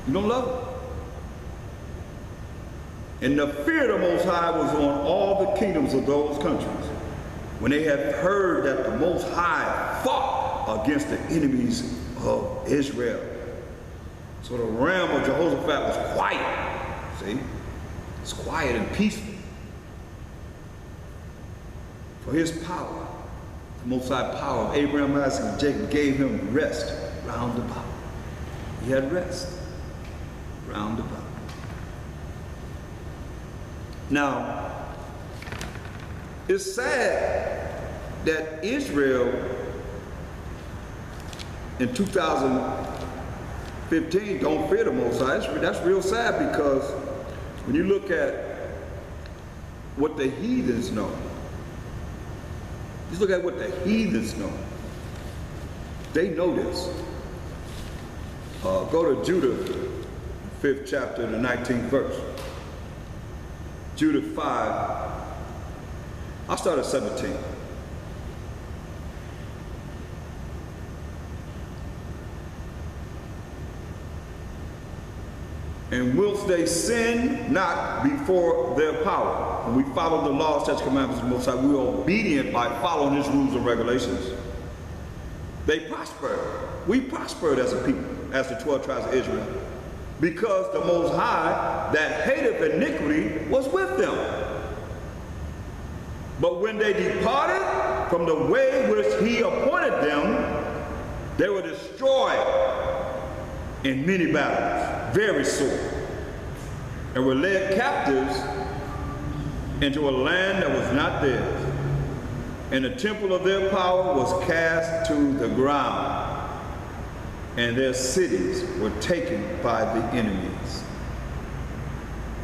You don't love it. And the fear of the Most High was on all the kingdoms of those countries, when they had heard that the Most High fought against the enemies of Israel. So the realm of Jehoshaphat was quiet. See? It's quiet and peaceful. For his power, the Most High power of Abraham, Isaac, and Jacob gave him rest round about. He had rest round about. Now, it's sad that Israel in 2015 don't fear the Most High. That's real sad, because when you look at what the heathens know, just look at what the heathens know. They know this. Go to Judah, 5th chapter, the 19th verse. Judah 5. I'll start at 17. And whilst they sin not before their power, when we follow the laws, statutes, commandments of the Most High, we are obedient by following His rules and regulations. They prospered. We prospered as a people, as the 12 tribes of Israel, because the Most High that hated iniquity was with them. But when they departed from the way which He appointed them, they were destroyed in many battles, very sore, and were led captives into a land that was not theirs, and the temple of their power was cast to the ground, and their cities were taken by the enemies.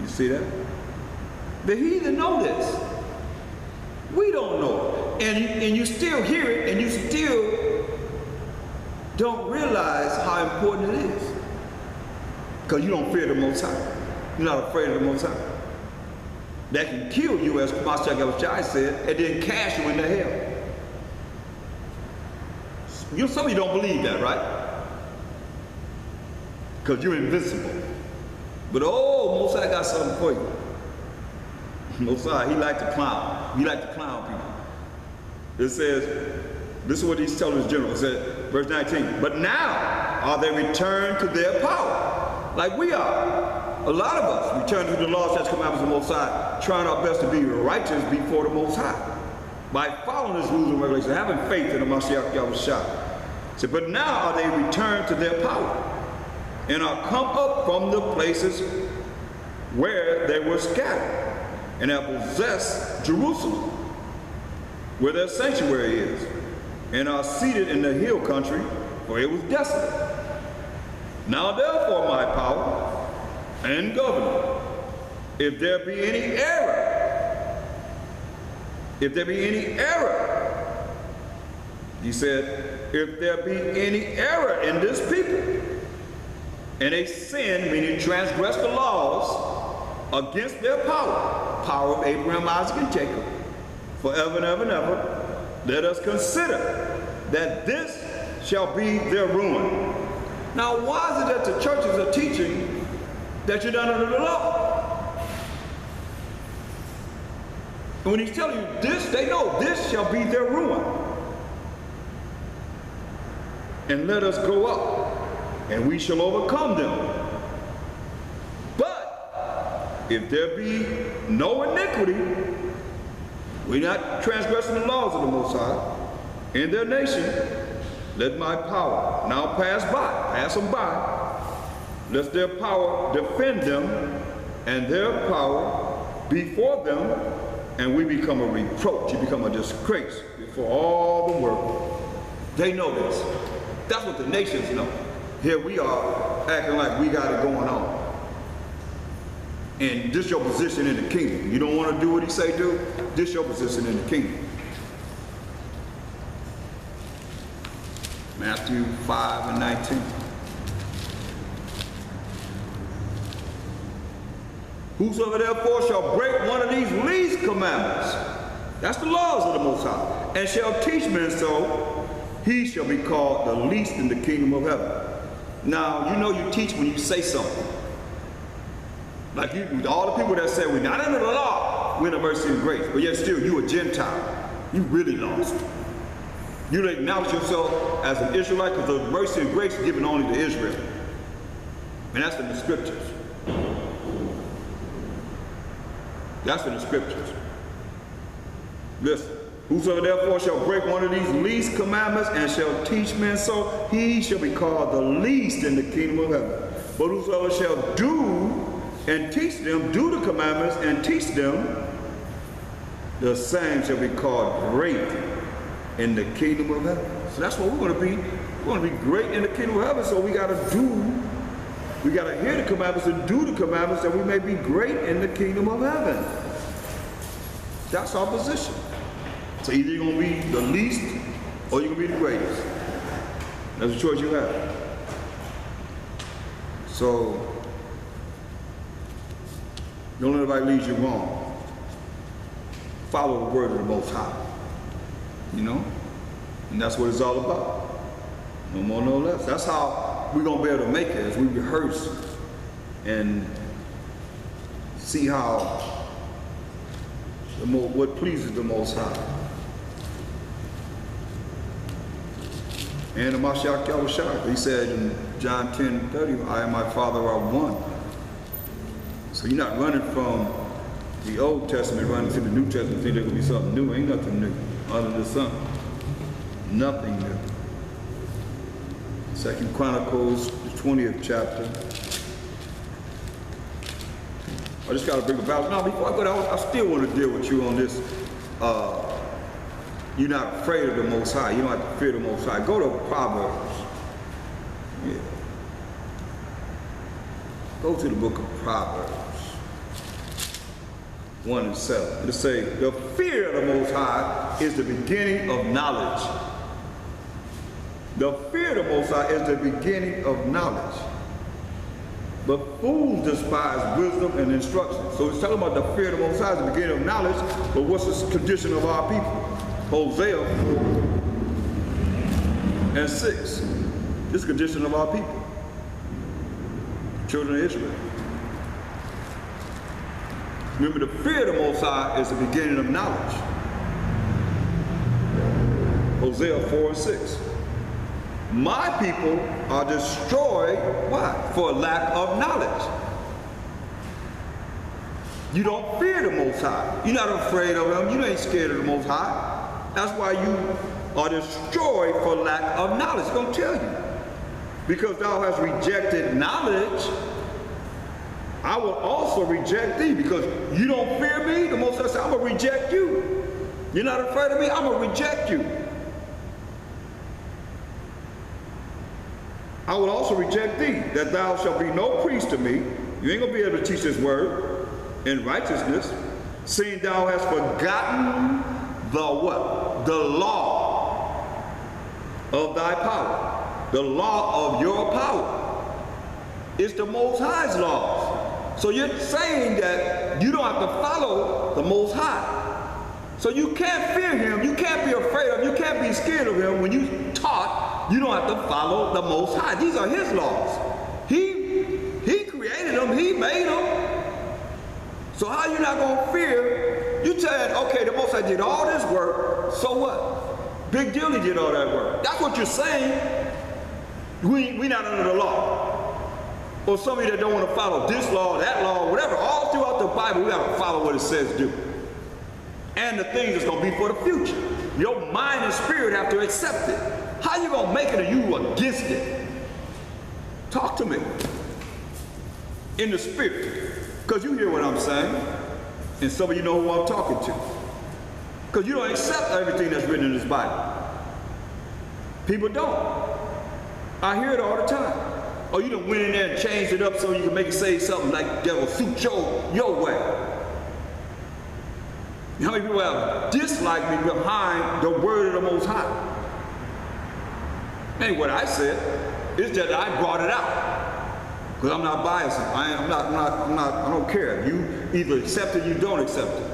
You see that? The heathen know this. We don't know it. And you still hear it, and you still don't realize how important it is. Because you don't fear the Most High. You're not afraid of the Most High. That can kill you, as Mashiach Yahushua said, and then cast you into hell. Some of you don't believe that, right? Because you're invincible. But oh, Most High got something for you. Most High, He likes to clown. He likes to clown people. It says, this is what He's telling His general. It says, verse 19, but now are they returned to their power, like we are. A lot of us return to the laws, statutes, commandments of the Most High, trying our best to be righteous before the Most High, by following His rules and regulations, having faith in the Mashiach Yahushua. So, but now are they returned to their power, and are come up from the places where they were scattered, and have possessed Jerusalem, where their sanctuary is, and are seated in the hill country, for it was desolate. Now therefore, my power and governor, if there be any error, He said, if there be any error in this people, and they sin, meaning transgress the laws against their power of Abraham, Isaac, and Jacob, forever and ever and ever, let us consider that this shall be their ruin. Now, why is it that the churches are teaching that you're not under the law? And when He's telling you this, they know this shall be their ruin. And let us go up, and we shall overcome them. But if there be no iniquity, we're not transgressing the laws of the Most High in their nation, let my power now pass them by. Let their power defend them, and their power before them, and we become a reproach. You become a disgrace before all the world. They know this. That's what the nations know. Here we are acting like we got it going on. And this your position in the kingdom. You don't want to do what He say do? This your position in the kingdom. Matthew 5 and 19. Whosoever therefore shall break one of these least commandments, that's the laws of the Most High, and shall teach men so, he shall be called the least in the kingdom of heaven. Now, you know you teach when you say something. Like all the people that say we're not under the law, we're in the mercy and grace. But yet still, you a Gentile. You really lost. You don't acknowledge yourself as an Israelite because the mercy and grace is given only to Israel. And that's in the scriptures. That's in the scriptures. Listen. Whosoever therefore shall break one of these least commandments and shall teach men so, he shall be called the least in the kingdom of heaven. But whosoever shall do and teach them, do the commandments and teach them, the same shall be called great in the kingdom of heaven. So that's what we're going to be. We're going to be great in the kingdom of heaven. So we got to hear the commandments and do the commandments that we may be great in the kingdom of heaven. That's our position. So either you're going to be the least or you're going to be the greatest. That's a choice you have. So don't let anybody lead you wrong. Follow the word of the Most High. You know? And that's what it's all about. No more, no less. That's how we're going to be able to make it as we rehearse and see how what pleases the Most High. And the Mashiach Yahushua, he said in John 10:30, I and my Father are one. So you're not running from the Old Testament, running to the New Testament, think there could be something new. Ain't nothing new under the sun. Nothing new. 2 Chronicles, the 20th chapter. I just got to bring about. Now, before I go down, I still want to deal with you on this. You're not afraid of the Most High. You don't have to fear the Most High. Go to Proverbs. Yeah. Go to the book of Proverbs. 1 and 7. It'll say, the fear of the Most High is the beginning of knowledge. The fear of the Most High is the beginning of knowledge. But fools despise wisdom and instruction. So it's talking about the fear of the Most High is the beginning of knowledge, but what's the condition of our people? Hosea 4:6. This is the condition of our people. Children of Israel. Remember, the fear of the Most High is the beginning of knowledge. Hosea 4:6. My people are destroyed, why? For lack of knowledge. You don't fear the Most High. You're not afraid of him. You ain't scared of the Most High. That's why you are destroyed for lack of knowledge. It's going to tell you. Because thou hast rejected knowledge, I will also reject thee. Because you don't fear me, the Most High said, I'm going to reject you. You're not afraid of me, I'm going to reject you. I will also reject thee, that thou shalt be no priest to me. You ain't going to be able to teach this word in righteousness, seeing thou hast forgotten the what? The law of thy power. The law of your power. It's the Most High's laws. So you're saying that you don't have to follow the Most High. So you can't fear him, you can't be afraid of him, you can't be scared of him when you taught you don't have to follow the Most High. These are his laws. He created them, he made them. So how you not going to fear? You said, okay, the Most High did all this work, so what? Big deal he did all that work. That's what you're saying. We not under the law. Or some of you that don't want to follow this law, that law, whatever, all throughout the Bible, we got to follow what it says do. And the things that's going to be for the future. Your mind and spirit have to accept it. How you going to make it if you against it? Talk to me. In the spirit. Because you hear what I'm saying. And some of you know who I'm talking to. Because you don't accept everything that's written in this Bible. People don't. I hear it all the time. Oh, you done went in there and changed it up so you can make it say something like devil suit your way. How many people have disliked me behind the word of the Most High? Ain't what I said. It's just that I brought it out. Because I'm not biased. I don't care. You either accept it, you don't accept it.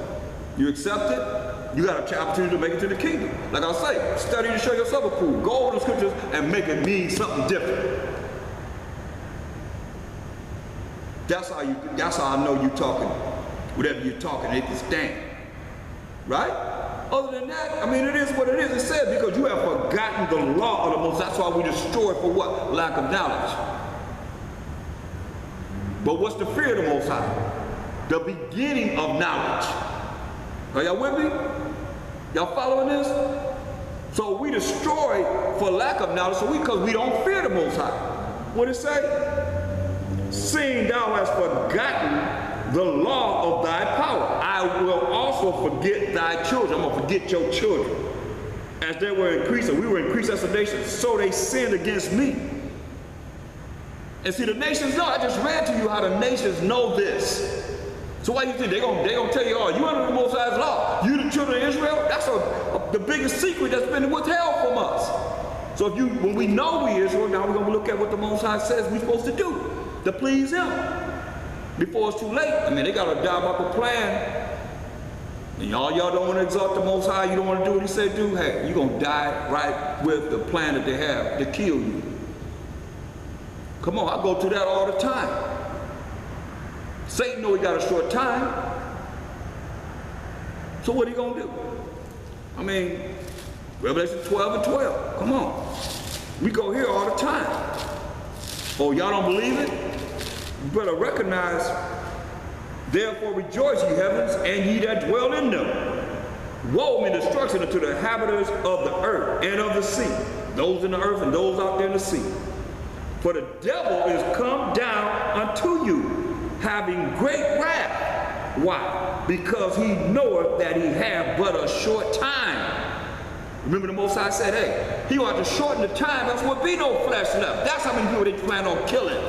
You accept it, you got an opportunity to make it to the kingdom. Like I say, study to show yourself approved. Go over the scriptures and make it mean something different. That's how I know you talking. Whatever you're talking, they can stand. Right? Other than that, I mean, it is what it is. It said because you have forgotten the law of the Most High. That's why we destroy for what? Lack of knowledge. But what's the fear of the Most High? The beginning of knowledge. Are y'all with me? Y'all following this? So we destroy for lack of knowledge, because we don't fear the Most High. What it say? Seeing thou hast forgotten the law of thy power, I will also forget thy children. I'm going to forget your children. As they were increasing, we were increased as a nation, so they sinned against me. And see, the nations know. I just read to you how the nations know this. So why do you think they're gonna tell you, oh, you under the Most High's law, you the children of Israel? That's the biggest secret that's been withheld from us. So when we know we Israel, now we're gonna look at what the Most High says we're supposed to do to please Him before it's too late. I mean, they got a diabolical plan. And y'all don't want to exalt the Most High. You don't want to do what He said do. Hey, you're gonna die right with the plan that they have to kill you. Come on, I go through that all the time. Satan know he got a short time. So what he gonna do? I mean, Revelation 12 and 12. Come on. We go here all the time. Oh, y'all don't believe it? You better recognize, therefore rejoice, ye heavens, and ye that dwell in them. Woe and destruction unto the inhabitants of the earth and of the sea, those in the earth and those out there in the sea. For the devil is come down unto you, having great wrath. Why? Because he knoweth that he hath but a short time. Remember the Most High said, hey, he ought to shorten the time, else will be no flesh left. That's how many people they plan on killing.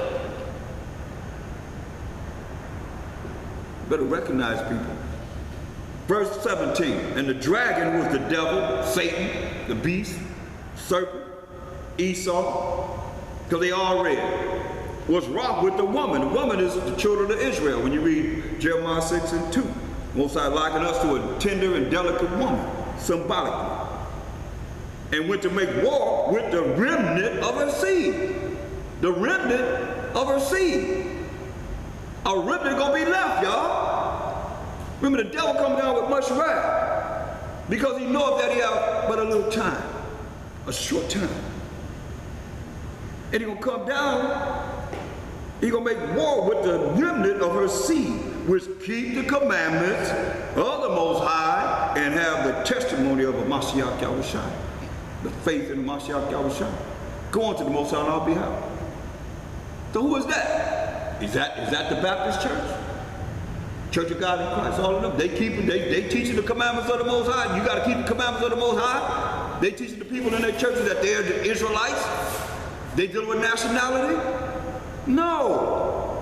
Better recognize people. Verse 17, and the dragon was the devil, Satan, the beast, serpent, Esau, because they all read, was wrought with the woman. The woman is the children of Israel. When you read Jeremiah 6 and 2, Most High likened us to a tender and delicate woman, symbolically, and went to make war with the remnant of her seed. The remnant of her seed. A remnant gonna be left, y'all. Remember, the devil come down with much wrath because he knows that he has but a little time, a short time. And he gonna come down, he gonna make war with the remnant of her seed, which keep the commandments of the Most High and have the testimony of a Mashiach Yahushua, the faith in the Mashiach Yahushua. Go on to the Most High on our behalf. So who is that? Is that the Baptist church? Church of God in Christ, all of them. They teaching the commandments of the Most High. You got to keep the commandments of the Most High. They teaching the people in their churches that they're the Israelites. They deal with nationality? No.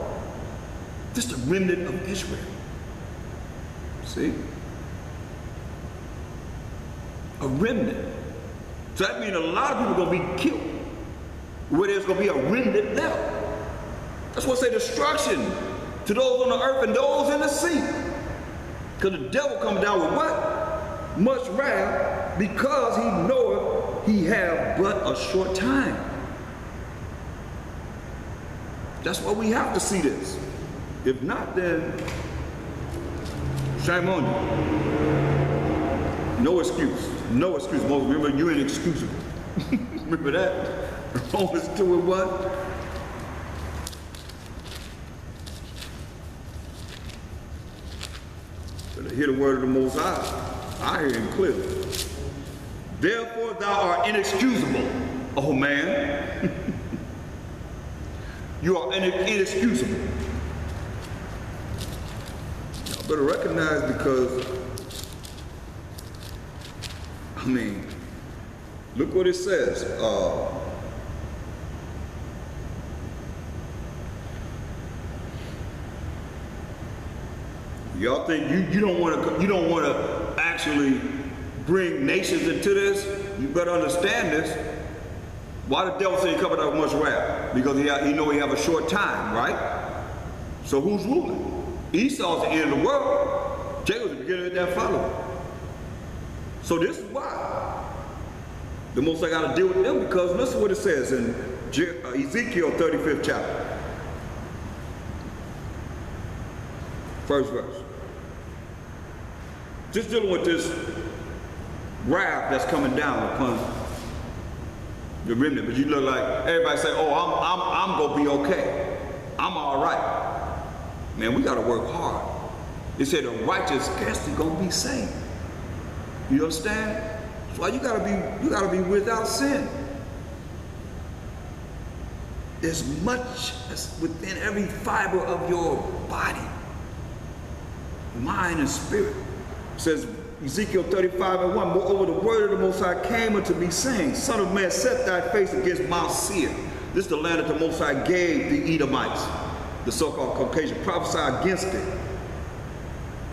Just the remnant of Israel. See? A remnant. So that means a lot of people are going to be killed. Where there's going to be a remnant left. That's what say destruction to those on the earth and those in the sea. Because the devil comes down with what? Much wrath, because he knoweth he have but a short time. That's why we have to see this. If not, then shame on you. No excuse. No excuse. Remember, you're inexcusable. Remember that? Romans 2 and 1. Better hear the word of the Most High. I hear him clearly. Therefore thou art inexcusable, oh man. You are inexcusable. Y'all better recognize, because, I mean, look what it says. Y'all think you don't want to actually bring nations into this? You better understand this. Why the devil say he covered up much wrath? Because he know he have a short time, right? So who's ruling? Esau's the end of the world. Jacob's the beginning of that following. So this is why the Most High got to deal with them, because listen what it says in Ezekiel 35th chapter. First verse. Just dealing with this wrath that's coming down upon the remnant. But you look like everybody say, oh, I'm gonna be okay. I'm all right. Man, we gotta work hard. It said the righteous scarcely gonna be saved. You understand? That's why you gotta be without sin. There's much that's within every fiber of your body, mind and spirit. It says Ezekiel 35:1, moreover the word of the Most High came unto me, saying, Son of man, set thy face against Mount Seir. This is the land that the Most High gave the Edomites, the so-called Caucasian. Prophesy against it.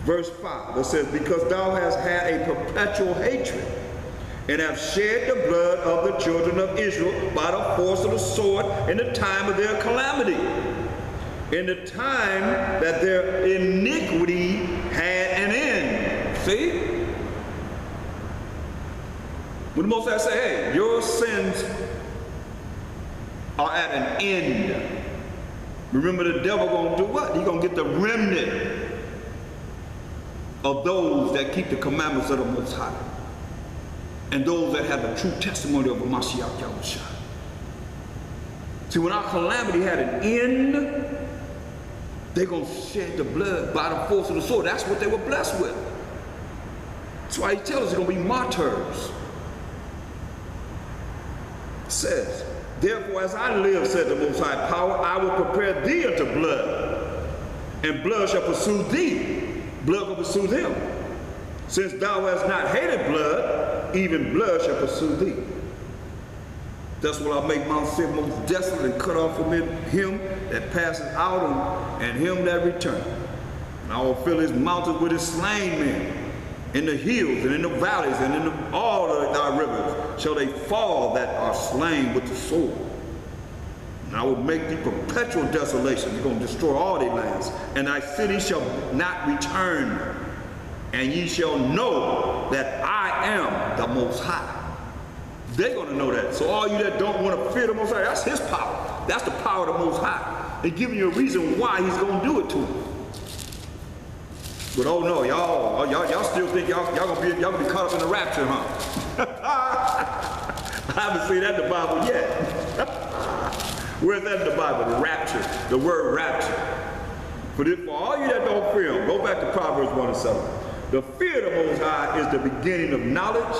Verse 5, it says, because thou hast had a perpetual hatred, and have shed the blood of the children of Israel by the force of the sword in the time of their calamity, in the time that their iniquity had an end. See? When the Most High say, hey, your sins are at an end. Remember, the devil gonna do what? He gonna get the remnant of those that keep the commandments of the Most High, and those that have the true testimony of Mashiach Yahushua. See, when our calamity had an end, they're going to shed the blood by the force of the sword. That's what they were blessed with. That's why he tells us they're going to be martyrs. It says, therefore, as I live, said the Most High Power, I will prepare thee unto blood, and blood shall pursue thee. Blood will pursue them. Since thou hast not hated blood, even blood shall pursue thee. That's what I'll make Mount Seir most desolate and cut off from it him that passes out and him that returns. And I will fill his mountains with his slain men. In the hills and in the valleys and in all of thy rivers shall they fall that are slain with the sword. And I will make thee perpetual desolation. You're going to destroy all these lands. And thy city shall not return. And ye shall know that I am the Most High. They're going to know that. So all you that don't want to fear the Most High, that's his power. That's the power of the Most High. They're giving you a reason why he's going to do it to them. But oh no, y'all still think y'all gonna be caught up in the rapture, huh? I haven't seen that in the Bible yet. Where's that in the Bible? The rapture, the word rapture. For all you that don't fear him, go back to Proverbs 1:7. The fear of the Most High is the beginning of knowledge,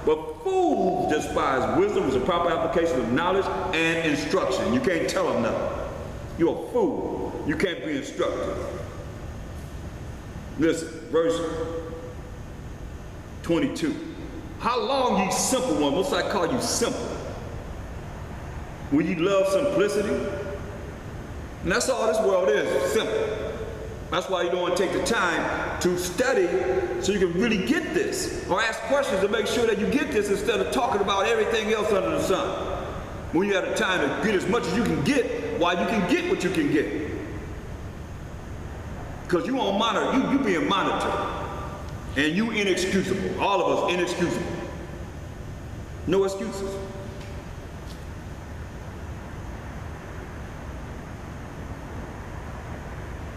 but fools despise wisdom. Is a proper application of knowledge and instruction. You can't tell them nothing. You're a fool. You can't be instructed. Listen, verse 22. How long, ye simple one? Most I call you simple. Will you love simplicity? And that's all this world is, simple. That's why you don't want to take the time to study so you can really get this. Or ask questions to make sure that you get this instead of talking about everything else under the sun. When you have the time to get as much as you can get while you can get what you can get. Because you won't monitor, you being monitored. And you inexcusable. All of us inexcusable. No excuses.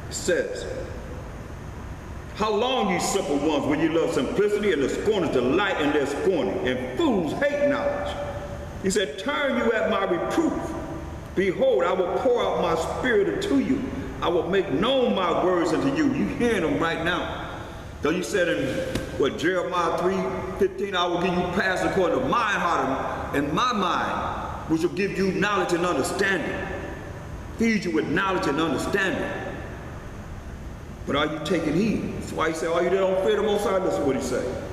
It says, how long, ye simple ones, will you love simplicity, and the scorners delight in their scorning, and fools hate knowledge? He said, turn you at my reproof. Behold, I will pour out my spirit into you. I will make known my words unto you. You hearing them right now. Though you said in Jeremiah 3:15, I will give you paths according to my heart and my mind, which will give you knowledge and understanding. Feed you with knowledge and understanding. But are you taking heed? That's why he said, all you that don't fear the Most High, listen to what he said.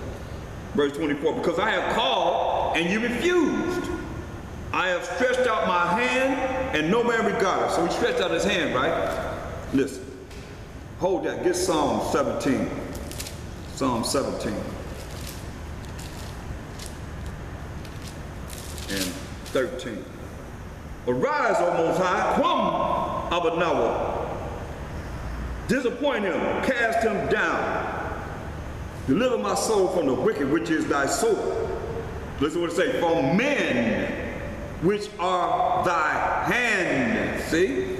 Verse 24, because I have called and you refused. I have stretched out my hand and no man regarded. So he stretched out his hand, right? Listen, hold that, get Psalm 17. Psalm 17. And 13. Arise, O Most High, Quam Abanawa. Disappoint him, cast him down. Deliver my soul from the wicked, which is thy soul. Listen to what it says, from men which are thy hand. See?